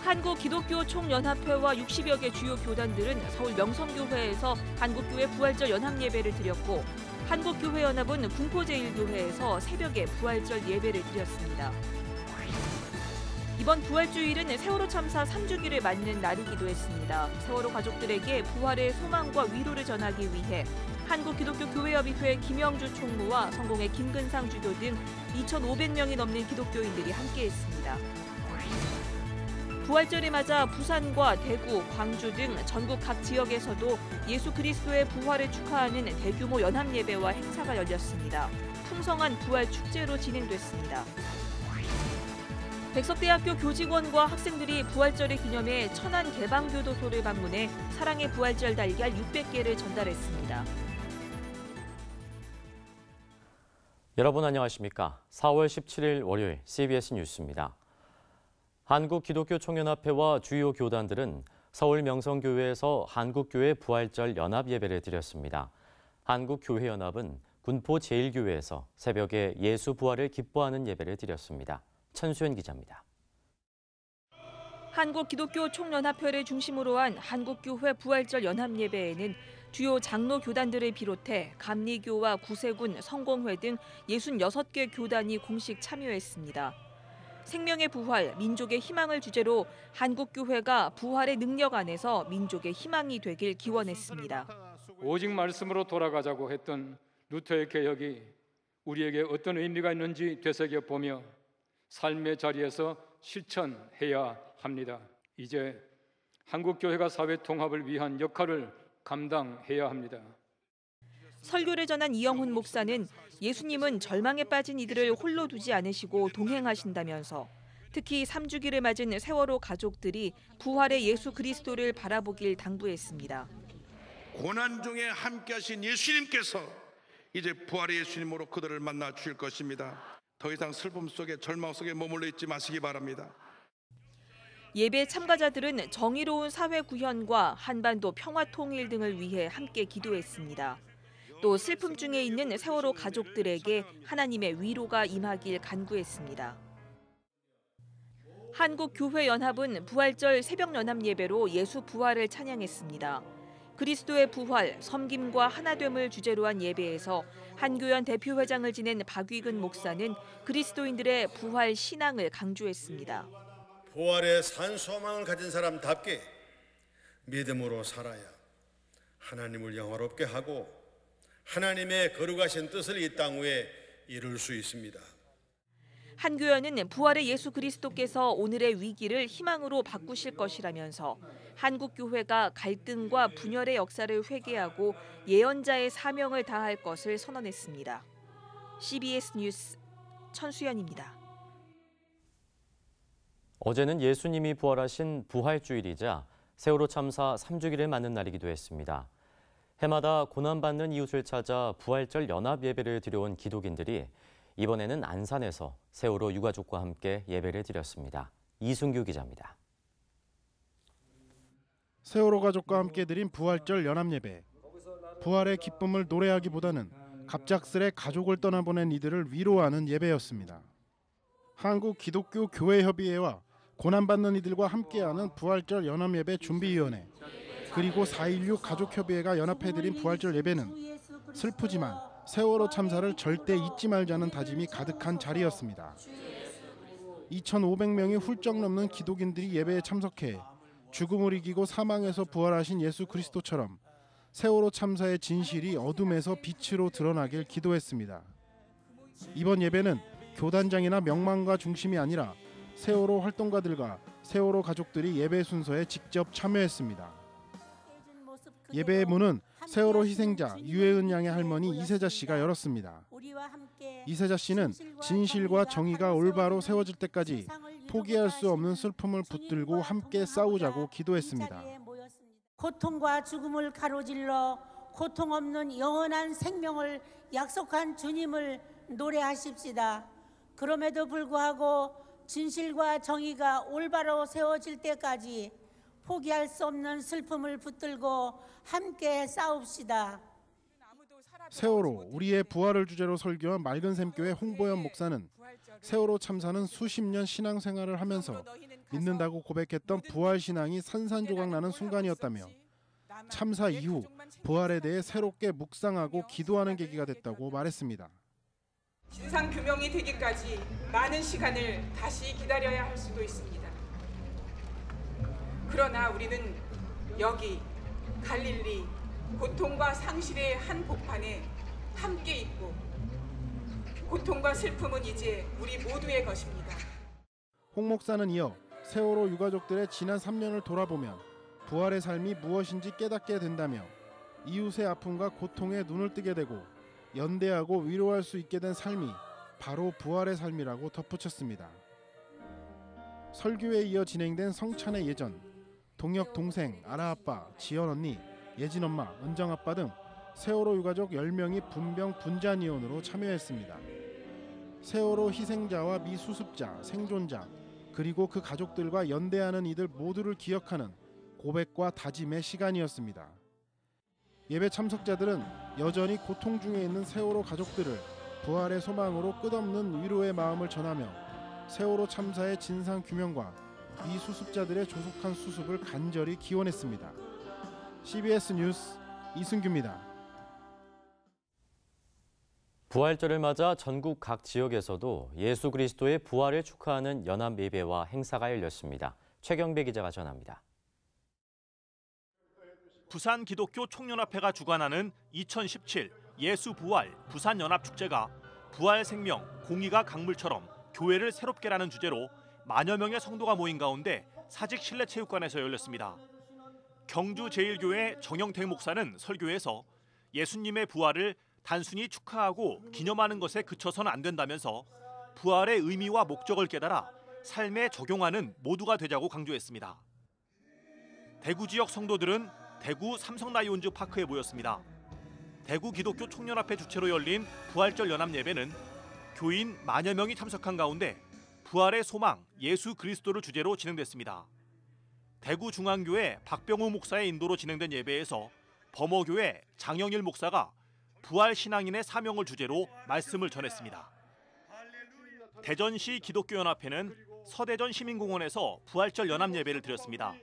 한국기독교총연합회와 60여 개 주요 교단들은 서울 명성교회에서 한국교회 부활절 연합예배를 드렸고 한국교회연합은 군포제일교회에서 새벽에 부활절 예배를 드렸습니다. 이번 부활주일은 세월호 참사 3주기를 맞는 날이기도 했습니다. 세월호 가족들에게 부활의 소망과 위로를 전하기 위해 한국기독교교회협의회 김영주 총무와 성공회 김근상 주교 등 2,500명이 넘는 기독교인들이 함께했습니다. 부활절을 맞아 부산과 대구, 광주 등 전국 각 지역에서도 예수 그리스도의 부활을 축하하는 대규모 연합예배와 행사가 열렸습니다. 풍성한 부활 축제로 진행됐습니다. 백석대학교 교직원과 학생들이 부활절을 기념해 천안 개방교도소를 방문해 사랑의 부활절 달걀 600개를 전달했습니다. 여러분 안녕하십니까? 4월 17일 월요일 CBS 뉴스입니다. 한국기독교총연합회와 주요 교단들은 서울 명성교회에서 한국교회 부활절 연합예배를 드렸습니다. 한국교회연합은 군포제일교회에서 새벽에 예수 부활을 기뻐하는 예배를 드렸습니다. 천수연 기자입니다. 한국기독교총연합회를 중심으로 한 한국교회 부활절 연합예배에는 주요 장로 교단들을 비롯해 감리교와 구세군, 성공회 등 66개 교단이 공식 참여했습니다. 생명의 부활, 민족의 희망을 주제로 한국교회가 부활의 능력 안에서 민족의 희망이 되길 기원했습니다. 오직 말씀으로 돌아가자고 했던 루터의 개혁이 우리에게 어떤 의미가 있는지 되새겨보며 삶의 자리에서 실천해야 합니다. 이제 한국교회가 사회 통합을 위한 역할을 감당해야 합니다. 설교를 전한 이영훈 목사는 예수님은 절망에 빠진 이들을 홀로 두지 않으시고 동행하신다면서 특히 3주기를 맞은 세월호 가족들이 부활의 예수 그리스도를 바라보길 당부했습니다. 고난 중에 함께하신 예수님께서 이제 부활의 예수님으로 그들을 만나 주실 것입니다. 더 이상 슬픔 속에 절망 속에 머물러 있지 마시기 바랍니다. 예배 참가자들은 정의로운 사회 구현과 한반도 평화 통일 등을 위해 함께 기도했습니다. 또 슬픔 중에 있는 세월호 가족들에게 하나님의 위로가 임하길 간구했습니다. 한국교회연합은 부활절 새벽연합 예배로 예수 부활을 찬양했습니다. 그리스도의 부활, 섬김과 하나됨을 주제로 한 예배에서 한교연 대표회장을 지낸 박위근 목사는 그리스도인들의 부활 신앙을 강조했습니다. 부활의 산 소망을 가진 사람답게 믿음으로 살아야 하나님을 영화롭게 하고 하나님의 거룩하신 뜻을 이 땅 위에 이룰 수 있습니다. 한교연은 부활의 예수 그리스도께서 오늘의 위기를 희망으로 바꾸실 것이라면서 한국교회가 갈등과 분열의 역사를 회개하고 예언자의 사명을 다할 것을 선언했습니다. CBS 뉴스 천수연입니다. 어제는 예수님이 부활하신 부활주일이자 세월호 참사 3주기를 맞는 날이기도 했습니다. 해마다 고난받는 이웃을 찾아 부활절 연합예배를 드려온 기독인들이 이번에는 안산에서 세월호 유가족과 함께 예배를 드렸습니다. 이순규 기자입니다. 세월호 가족과 함께 드린 부활절 연합예배. 부활의 기쁨을 노래하기보다는 갑작스레 가족을 떠나보낸 이들을 위로하는 예배였습니다. 한국기독교교회협의회와 고난받는 이들과 함께하는 부활절 연합예배 준비위원회 그리고 4.16 가족협의회가 연합해드린 부활절 예배는 슬프지만 세월호 참사를 절대 잊지 말자는 다짐이 가득한 자리였습니다. 2,500명이 훌쩍 넘는 기독인들이 예배에 참석해 죽음을 이기고 사망에서 부활하신 예수 그리스도처럼 세월호 참사의 진실이 어둠에서 빛으로 드러나길 기도했습니다. 이번 예배는 교단장이나 명망가 중심이 아니라 세월호 활동가들과 세월호 가족들이 예배 순서에 직접 참여했습니다. 예배의 문은 세월호 희생자 유해은 양의 할머니 이세자 씨가 열었습니다. 이세자 씨는 진실과 정의가 올바로 세워질 때까지 포기할 수 없는 슬픔을 붙들고 함께 싸우자고 기도했습니다. 고통과 죽음을 가로질러 고통 없는 영원한 생명을 약속한 주님을 노래하십시다. 그럼에도 불구하고 진실과 정의가 올바로 세워질 때까지 포기할 수 없는 슬픔을 붙들고 함께 싸웁시다. 세월호 우리의 부활을 주제로 설교한 맑은 샘교회 홍보연 목사는 세월호 참사는 수십 년 신앙생활을 하면서 믿는다고 고백했던 부활 신앙이 산산조각 나는 순간이었다며 참사 이후 부활에 대해 새롭게 묵상하고 기도하는 계기가 됐다고 말했습니다. 진상 규명이 되기까지 많은 시간을 다시 기다려야 할 수도 있습니다. 그러나 우리는 여기 갈릴리 고통과 상실의 한복판에 함께 있고 고통과 슬픔은 이제 우리 모두의 것입니다. 홍 목사는 이어 세월호 유가족들의 지난 3년을 돌아보면 부활의 삶이 무엇인지 깨닫게 된다며 이웃의 아픔과 고통에 눈을 뜨게 되고 연대하고 위로할 수 있게 된 삶이 바로 부활의 삶이라고 덧붙였습니다. 설교에 이어 진행된 성찬의 예전, 동혁 동생, 아라 아빠, 지연 언니, 예진 엄마, 은정 아빠 등 세월호 유가족 10명이 분병 분잔이온으로 참여했습니다. 세월호 희생자와 미수습자, 생존자, 그리고 그 가족들과 연대하는 이들 모두를 기억하는 고백과 다짐의 시간이었습니다. 예배 참석자들은 여전히 고통 중에 있는 세월호 가족들을 부활의 소망으로 끝없는 위로의 마음을 전하며 세월호 참사의 진상 규명과 미수습자들의 조속한 수습을 간절히 기원했습니다. CBS 뉴스 이승규입니다. 부활절을 맞아 전국 각 지역에서도 예수 그리스도의 부활을 축하하는 연합 예배와 행사가 열렸습니다. 최경배 기자가 전합니다. 부산 기독교 총연합회가 주관하는 2017 예수 부활 부산연합축제가 부활 생명, 공의가 강물처럼 교회를 새롭게라는 주제로 만여 명의 성도가 모인 가운데 사직 실내체육관에서 열렸습니다. 경주제일교회 정영택 목사는 설교에서 예수님의 부활을 단순히 축하하고 기념하는 것에 그쳐서는 안 된다면서 부활의 의미와 목적을 깨달아 삶에 적용하는 모두가 되자고 강조했습니다. 대구 지역 성도들은 대구 삼성라이온즈 파크에 모였습니다. 대구 기독교 총연합회 주최로 열린 부활절 연합 예배는 교인 만여 명이 참석한 가운데 부활의 소망, 예수 그리스도를 주제로 진행됐습니다. 대구 중앙교회 박병우 목사의 인도로 진행된 예배에서 범어교회 장영일 목사가 부활 신앙인의 사명을 주제로 말씀을 전했습니다. 대전시 기독교연합회는 서대전 시민공원에서 부활절 연합 예배를 드렸습니다.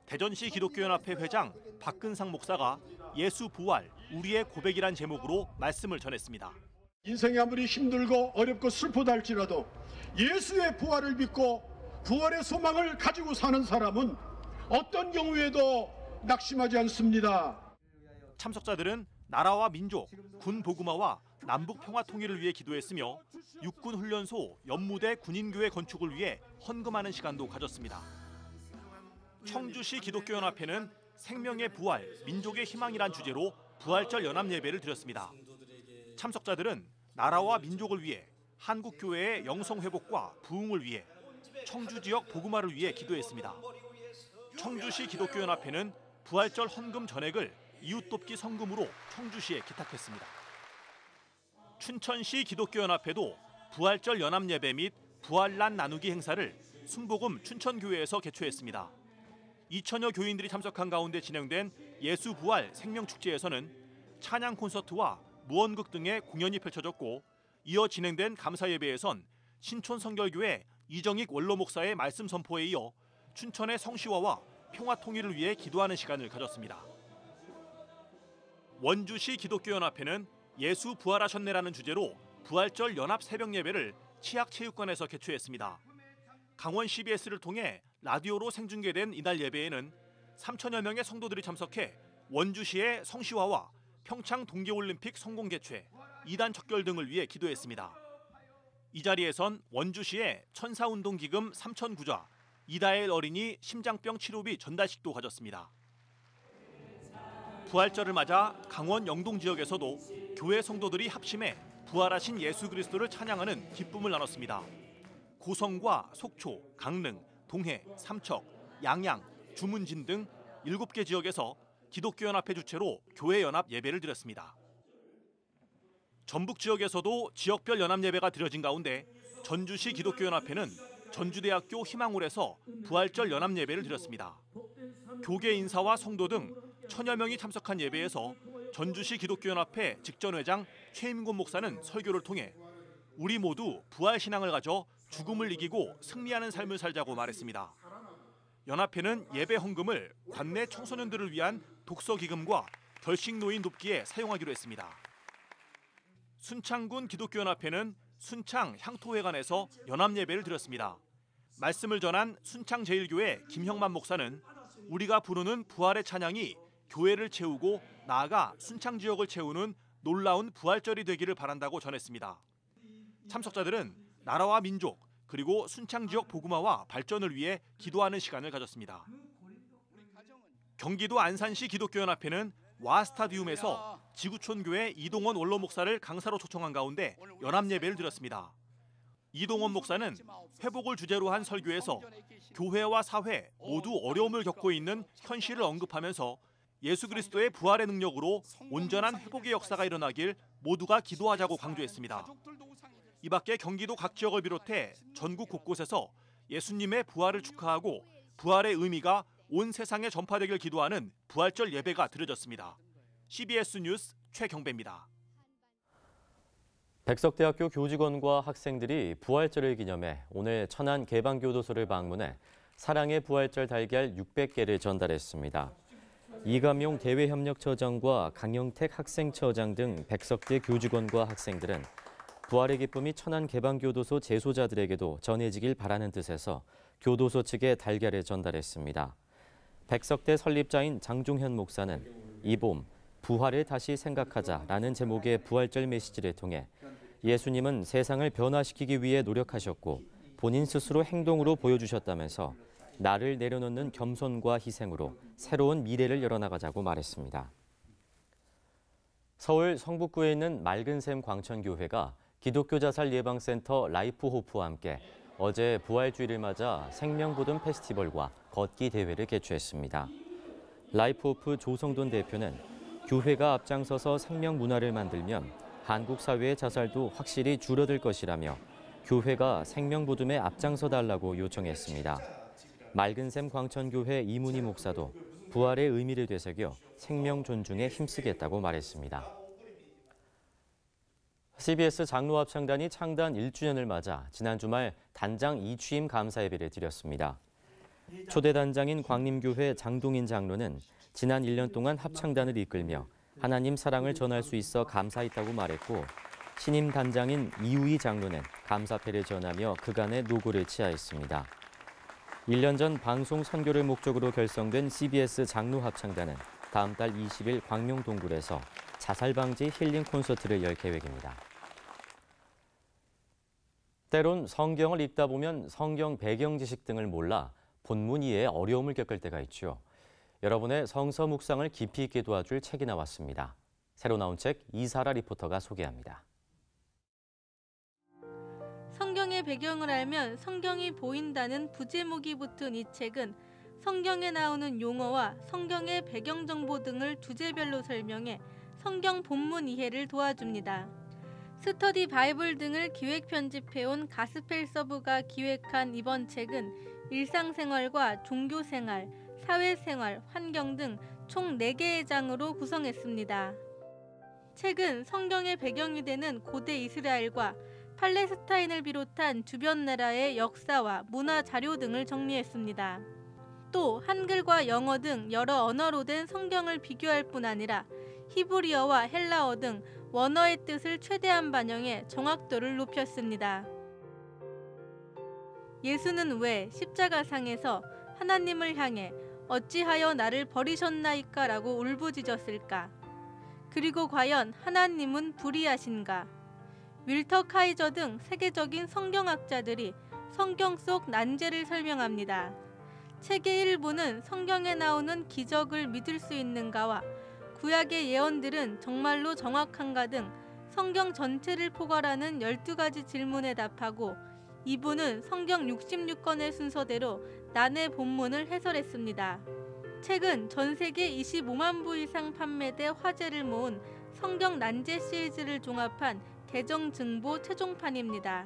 대전시 기독교연합회 회장 박근상 목사가 예수 부활, 우리의 고백이란 제목으로 말씀을 전했습니다. 인생이 아무리 힘들고 어렵고 슬프다 할지라도 예수의 부활을 믿고 부활의 소망을 가지고 사는 사람은 어떤 경우에도 낙심하지 않습니다. 참석자들은 나라와 민족, 군 보그마와 남북 평화 통일을 위해 기도했으며 육군 훈련소, 연무대 군인교회 건축을 위해 헌금하는 시간도 가졌습니다. 청주시 기독교연합회는 생명의 부활, 민족의 희망이란 주제로 부활절 연합 예배를 드렸습니다. 참석자들은 나라와 민족을 위해, 한국교회의 영성회복과 부흥을 위해, 청주 지역 복음화를 위해 기도했습니다. 청주시 기독교연합회는 부활절 헌금 전액을 이웃돕기 성금으로 청주시에 기탁했습니다. 춘천시 기독교연합회도 부활절 연합 예배 및 부활란 나누기 행사를 순복음 춘천교회에서 개최했습니다. 2천여 교인들이 참석한 가운데 진행된 예수 부활 생명축제에서는 찬양 콘서트와 무언극 등의 공연이 펼쳐졌고, 이어 진행된 감사 예배에선 신촌 성결교회 이정익 원로 목사의 말씀 선포에 이어 춘천의 성시화와 평화 통일을 위해 기도하는 시간을 가졌습니다. 원주시 기독교연합회는 예수 부활하셨네라는 주제로 부활절 연합 새벽 예배를 치악체육관에서 개최했습니다. 강원 CBS를 통해 라디오로 생중계된 이날 예배에는 3천여 명의 성도들이 참석해 원주시의 성시화와 평창 동계올림픽 성공 개최, 2단 척결 등을 위해 기도했습니다. 이 자리에선 원주시의 천사운동기금 3,009자, 이다엘 어린이 심장병 치료비 전달식도 가졌습니다. 부활절을 맞아 강원 영동 지역에서도 교회 성도들이 합심해 부활하신 예수 그리스도를 찬양하는 기쁨을 나눴습니다. 고성과 속초, 강릉, 동해, 삼척, 양양, 주문진 등 7개 지역에서 기독교연합회 주최로 교회연합 예배를 드렸습니다. 전북 지역에서도 지역별 연합 예배가 드려진 가운데 전주시 기독교연합회는 전주대학교 희망홀에서 부활절 연합 예배를 드렸습니다. 교계 인사와 성도 등 천여 명이 참석한 예배에서 전주시 기독교연합회 직전회장 최임곤 목사는 설교를 통해 우리 모두 부활 신앙을 가져 죽음을 이기고 승리하는 삶을 살자고 말했습니다. 연합회는 예배 헌금을 관내 청소년들을 위한 독서 기금과 결식 노인 돕기에 사용하기로 했습니다. 순창군 기독교연합회는 순창 향토회관에서 연합 예배를 드렸습니다. 말씀을 전한 순창제일교회 김형만 목사는 우리가 부르는 부활의 찬양이 교회를 채우고 나아가 순창 지역을 채우는 놀라운 부활절이 되기를 바란다고 전했습니다. 참석자들은 나라와 민족 그리고 순창 지역 복음화와 발전을 위해 기도하는 시간을 가졌습니다. 경기도 안산시 기독교연합회는 와스타디움에서 지구촌교회 이동원 원로 목사를 강사로 초청한 가운데 연합 예배를 드렸습니다. 이동원 목사는 회복을 주제로 한 설교에서 교회와 사회 모두 어려움을 겪고 있는 현실을 언급하면서 예수 그리스도의 부활의 능력으로 온전한 회복의 역사가 일어나길 모두가 기도하자고 강조했습니다. 이 밖에 경기도 각 지역을 비롯해 전국 곳곳에서 예수님의 부활을 축하하고 부활의 의미가 온 세상에 전파되길 기도하는 부활절 예배가 드려졌습니다. CBS 뉴스 최경배입니다. 백석대학교 교직원과 학생들이 부활절을 기념해 오늘 천안 개방교도소를 방문해 사랑의 부활절 달걀 600개를 전달했습니다. 이감용 대외협력처장과 강영택 학생처장 등 백석대 교직원과 학생들은 부활의 기쁨이 천안 개방교도소 재소자들에게도 전해지길 바라는 뜻에서 교도소 측에 달걀을 전달했습니다. 백석대 설립자인 장종현 목사는 이 봄 부활을 다시 생각하자라는 제목의 부활절 메시지를 통해 예수님은 세상을 변화시키기 위해 노력하셨고 본인 스스로 행동으로 보여주셨다면서 나를 내려놓는 겸손과 희생으로 새로운 미래를 열어나가자고 말했습니다. 서울 성북구에 있는 맑은샘 광천교회가 기독교 자살 예방센터 라이프 호프와 함께 어제 부활주의를 맞아 생명보듬 페스티벌과 걷기 대회를 개최했습니다. 라이프 호프 조성돈 대표는 교회가 앞장서서 생명 문화를 만들면 한국 사회의 자살도 확실히 줄어들 것이라며 교회가 생명보듬에 앞장서 달라고 요청했습니다. 맑은샘 광천교회 이문희 목사도 부활의 의미를 되새겨 생명 존중에 힘쓰겠다고 말했습니다. CBS 장로합창단이 창단 1주년을 맞아 지난 주말 단장 2취임 감사 예배를 드렸습니다. 초대 단장인 광림교회 장동인 장로는 지난 1년 동안 합창단을 이끌며 하나님 사랑을 전할 수 있어 감사했다고 말했고 신임 단장인 이우희 장로는 감사패를 전하며 그간의 노고를 치하했습니다. 1년 전 방송 선교를 목적으로 결성된 CBS 장로합창단은 다음 달 20일 광명동굴에서 자살방지 힐링 콘서트를 열 계획입니다. 때론 성경을 읽다 보면 성경 배경 지식 등을 몰라 본문 이해에 어려움을 겪을 때가 있죠. 여러분의 성서 묵상을 깊이 있게 도와줄 책이 나왔습니다. 새로 나온 책 이사라 리포터가 소개합니다. 성경의 배경을 알면 성경이 보인다는 부제목이 붙은 이 책은 성경에 나오는 용어와 성경의 배경 정보 등을 주제별로 설명해 성경 본문 이해를 도와줍니다. 스터디 바이블 등을 기획 편집해온 가스펠 서브가 기획한 이번 책은 일상생활과 종교생활, 사회생활, 환경 등 총 4개의 장으로 구성했습니다. 책은 성경의 배경이 되는 고대 이스라엘과 팔레스타인을 비롯한 주변 나라의 역사와 문화 자료 등을 정리했습니다. 또 한글과 영어 등 여러 언어로 된 성경을 비교할 뿐 아니라 히브리어와 헬라어 등 원어의 뜻을 최대한 반영해 정확도를 높였습니다. 예수는 왜 십자가상에서 하나님을 향해 어찌하여 나를 버리셨나이까 라고 울부짖었을까? 그리고 과연 하나님은 불의하신가? 윌터 카이저 등 세계적인 성경학자들이 성경 속 난제를 설명합니다. 책의 일부는 성경에 나오는 기적을 믿을 수 있는가와 구약의 예언들은 정말로 정확한가 등 성경 전체를 포괄하는 12가지 질문에 답하고 2부는 성경 66권의 순서대로 난해 본문을 해설했습니다. 책은 전 세계 25만 부 이상 판매돼 화제를 모은 성경 난제 시리즈를 종합한 개정 증보 최종판입니다.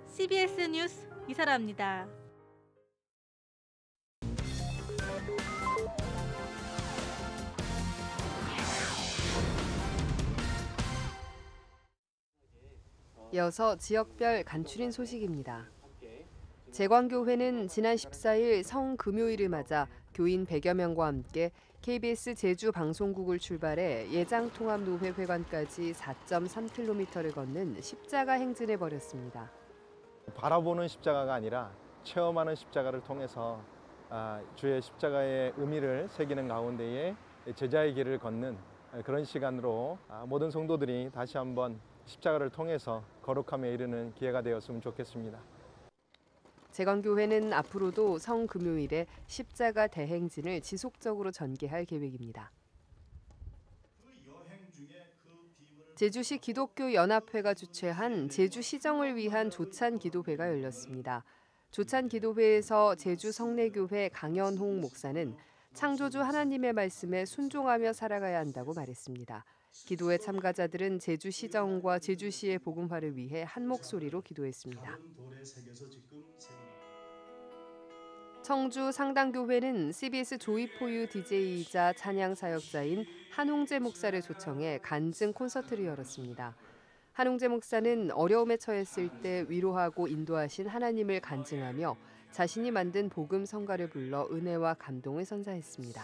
CBS 뉴스 이사라입니다. 이어서 지역별 간추린 소식입니다. 재광교회는 지난 14일 성금요일을 맞아 교인 100여 명과 함께 KBS 제주 방송국을 출발해 예장통합노회 회관까지 4.3km를 걷는 십자가 행진을 벌였습니다. 바라보는 십자가가 아니라 체험하는 십자가를 통해서 주의 십자가의 의미를 새기는 가운데에 제자의 길을 걷는 그런 시간으로 모든 성도들이 다시 한번 십자가를 통해서 거룩함에 이르는 기회가 되었으면 좋겠습니다. 재광교회는 앞으로도 성금요일에 십자가 대행진을 지속적으로 전개할 계획입니다. 제주시 기독교 연합회가 주최한 제주 시정을 위한 조찬 기도회가 열렸습니다. 조찬 기도회에서 제주 성례교회 강연홍 목사는 창조주 하나님의 말씀에 순종하며 살아가야 한다고 말했습니다. 기도회 참가자들은 제주 시정과 제주시의 복음화를 위해 한 목소리로 기도했습니다. 청주 상당교회는 CBS 조이포유 DJ이자 찬양 사역자인 한홍재 목사를 초청해 간증 콘서트를 열었습니다. 한홍재 목사는 어려움에 처했을 때 위로하고 인도하신 하나님을 간증하며 자신이 만든 복음 성가를 불러 은혜와 감동을 선사했습니다.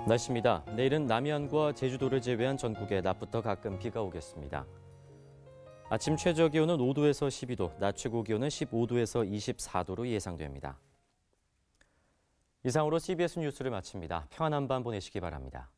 날씨입니다. 내일은 남해안과 제주도를 제외한 전국에 낮부터 가끔 비가 오겠습니다. 아침 최저 기온은 5도에서 12도, 낮 최고 기온은 15도에서 24도로 예상됩니다. 이상으로 CBS 뉴스를 마칩니다. 평안한 밤 보내시기 바랍니다.